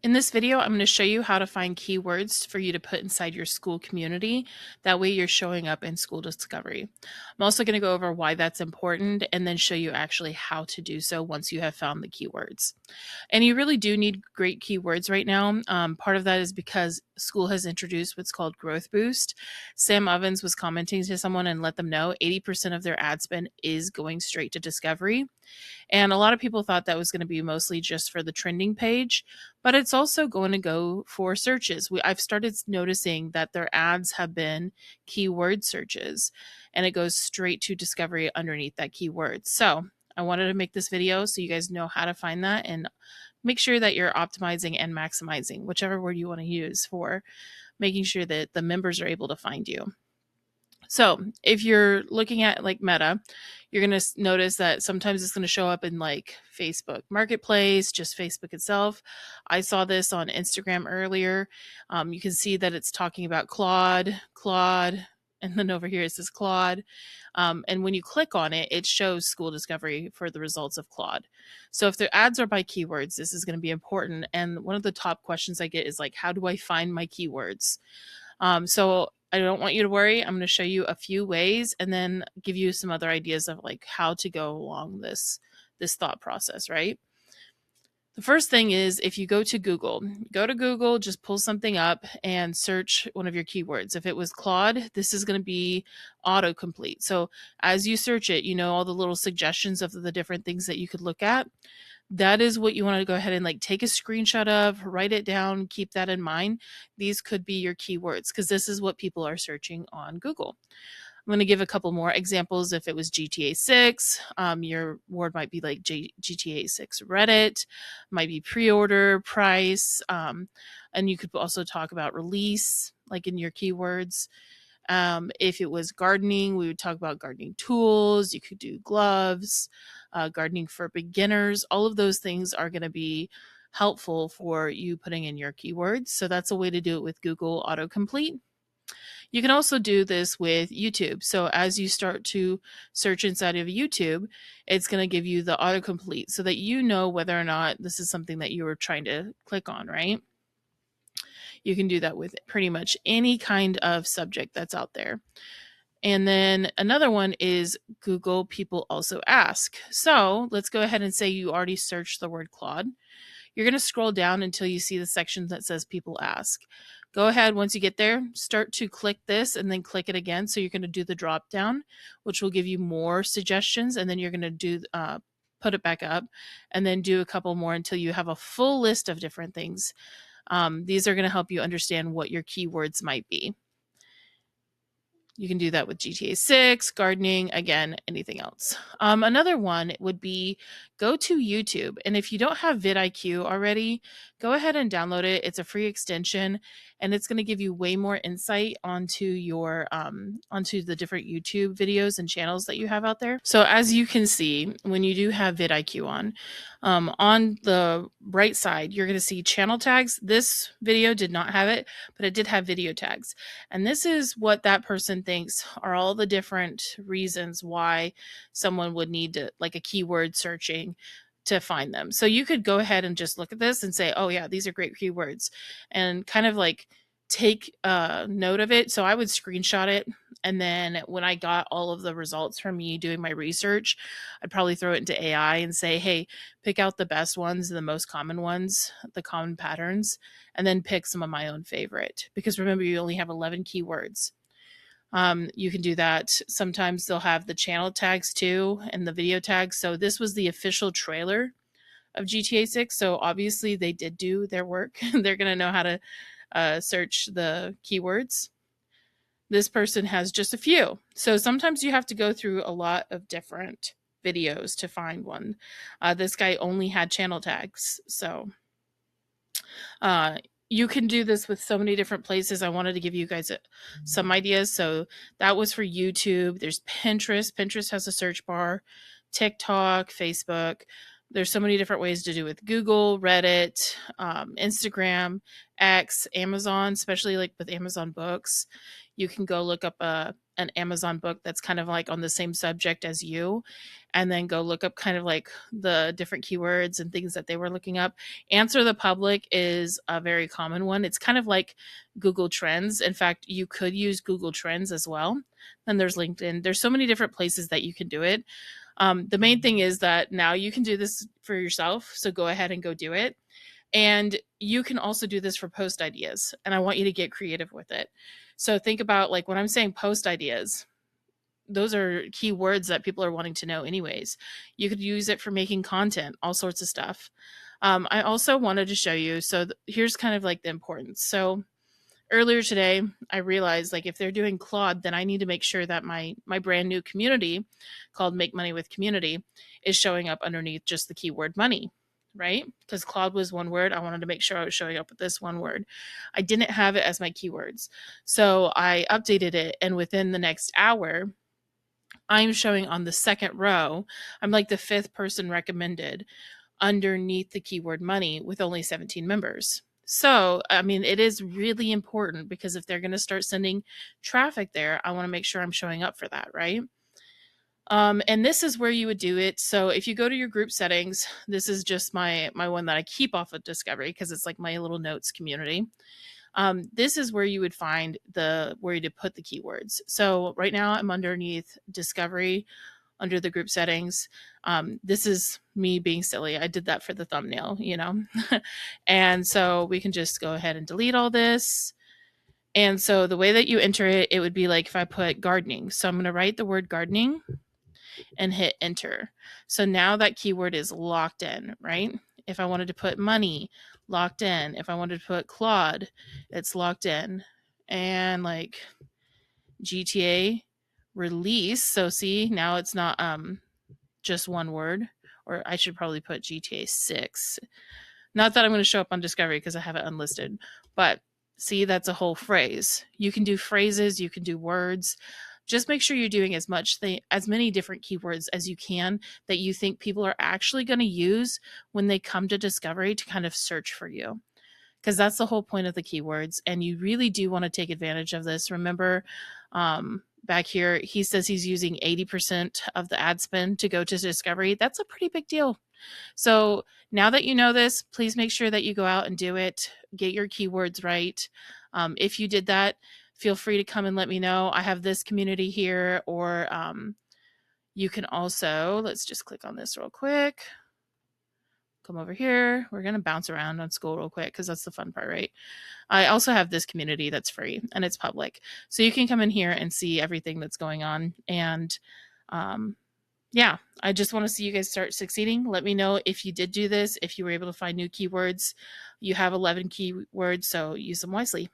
In this video, I'm going to show you how to find keywords for you to put inside your school community. That way you're showing up in Skool Discovery. I'm also going to go over why that's important and then show you actually how to do so once you have found the keywords. And you really do need great keywords right now. Part of that is because Skool has introduced what's called Growth Boost. Sam Ovens was commenting to someone and let them know 80% of their ad spend is going straight to discovery. And a lot of people thought that was going to be mostly just for the trending page, but it's also going to go for searches. I've started noticing that their ads have been keyword searches, and it goes straight to discovery underneath that keyword. So I wanted to make this video so you guys know how to find that and make sure that you're optimizing and maximizing, whichever word you want to use, for making sure that the members are able to find you. So if you're looking at like Meta, you're going to notice that sometimes it's going to show up in like Facebook Marketplace, just Facebook itself. I saw this on Instagram earlier. You can see that it's talking about Claude, and then over here it says Claude. And when you click on it, it shows Skool Discovery for the results of Claude. So if the ads are by keywords, this is going to be important. And one of the top questions I get is like, how do I find my keywords? So I don't want you to worry. I'm going to show you a few ways and then give you some other ideas of like how to go along this thought process, right? The first thing is if you go to Google, just pull something up and search one of your keywords. If it was Claude, this is going to be autocomplete. So as you search it, you know, all the little suggestions of the different things that you could look at. That is what you want to go ahead and like take a screenshot of, write it down, keep that in mind. These could be your keywords because this is what people are searching on Google. I'm going to give a couple more examples. If it was GTA 6, your word might be like GTA 6 Reddit, might be pre-order, price, and you could also talk about release, like in your keywords. If it was gardening, we would talk about gardening tools. You could do gloves, gardening for beginners. All of those things are going to be helpful for you putting in your keywords. So that's a way to do it with Google Autocomplete. You can also do this with YouTube. So as you start to search inside of YouTube, it's going to give you the autocomplete so that you know whether or not this is something that you were trying to click on, right? You can do that with pretty much any kind of subject that's out there. And then another one is Google People Also Ask. So let's go ahead and say you already searched the word Claude. You're going to scroll down until you see the section that says People Ask. Go ahead, once you get there, start to click this and then click it again. So you're going to do the drop down, which will give you more suggestions. And then you're going to do put it back up and then do a couple more until you have a full list of different things. These are going to help you understand what your keywords might be. You can do that with GTA 6, gardening, again, anything else. Another one would be go to YouTube. And if you don't have vidIQ already, go ahead and download it. It's a free extension, and it's going to give you way more insight onto your onto the different YouTube videos and channels that you have out there. So as you can see, when you do have vidIQ on the right side, you're going to see channel tags. This video did not have it, but it did have video tags. And this is what that person thinks are all the different reasons why someone would need to, like a keyword searching to find them. So you could go ahead and just look at this and say, oh yeah, these are great keywords, and kind of like take a note of it. So I would screenshot it. And then when I got all of the results from me doing my research, I'd probably throw it into AI and say, hey, pick out the best ones, the most common ones, the common patterns, and then pick some of my own favorite. Because remember, you only have 11 keywords. You can do that. Sometimes they'll have the channel tags too and the video tags. So this was the official trailer of GTA 6. So obviously they did do their work. They're going to know how to search the keywords. This person has just a few. So sometimes you have to go through a lot of different videos to find one. This guy only had channel tags. So you can do this with so many different places. I wanted to give you guys some ideas. So that was for YouTube. There's Pinterest. Pinterest has a search bar. TikTok, Facebook. There's so many different ways to do with Google, Reddit, Instagram, X, Amazon, especially like with Amazon Books. You can go look up an Amazon book that's kind of like on the same subject as you, and then go look up kind of like the different keywords and things that they were looking up. Answer the Public is a very common one. It's kind of like Google Trends. In fact, you could use Google Trends as well. Then there's LinkedIn. There's so many different places that you can do it. The main thing is that now you can do this for yourself. So go ahead and go do it. And you can also do this for post ideas. And I want you to get creative with it. So think about, like, when I'm saying post ideas, those are keywords that people are wanting to know anyways. You could use it for making content, all sorts of stuff. I also wanted to show you, so here's kind of like the importance. So earlier today, I realized, like, if they're doing Claude, then I need to make sure that my brand new community called Make Money with Community is showing up underneath just the keyword money, right? Because Claude was one word. I wanted to make sure I was showing up with this one word. I didn't have it as my keywords. So I updated it, and within the next hour, I'm showing on the second row. I'm like the fifth person recommended underneath the keyword money with only 17 members. So, I mean, it is really important, because if they're going to start sending traffic there, I want to make sure I'm showing up for that, right? And this is where you would do it. So if you go to your group settings, this is just my one that I keep off of Discovery, because it's like my little notes community. This is where you would find where to put the keywords. So right now I'm underneath Discovery, under the group settings. This is me being silly. I did that for the thumbnail, and so we can just go ahead and delete all this. And so the way that you enter it, it would be like if I put gardening. So I'm going to write the word gardening and hit enter. So now that keyword is locked in, right? If I wanted to put money, locked in. If I wanted to put Claude, it's locked in. And like GTA release. So see, now it's not just one word, or I should probably put GTA 6. Not that I'm going to show up on Discovery because I have it unlisted, but see, that's a whole phrase. You can do phrases, you can do words. Just make sure you're doing as many different keywords as you can that you think people are actually going to use when they come to Discovery to kind of search for you, because that's the whole point of the keywords. And you really do want to take advantage of this. Remember, back here, he says he's using 80% of the ad spend to go to Discovery. That's a pretty big deal. So now that you know this, please make sure that you go out and do it. Get your keywords right. If you did that, feel free to come and let me know. I have this community here, or you can also, let's just click on this real quick. Come over here. We're going to bounce around on Skool real quick, because that's the fun part, right? I also have this community that's free and it's public. So you can come in here and see everything that's going on. And yeah, I just want to see you guys start succeeding. Let me know if you did do this, if you were able to find new keywords. You have 11 keywords, so use them wisely.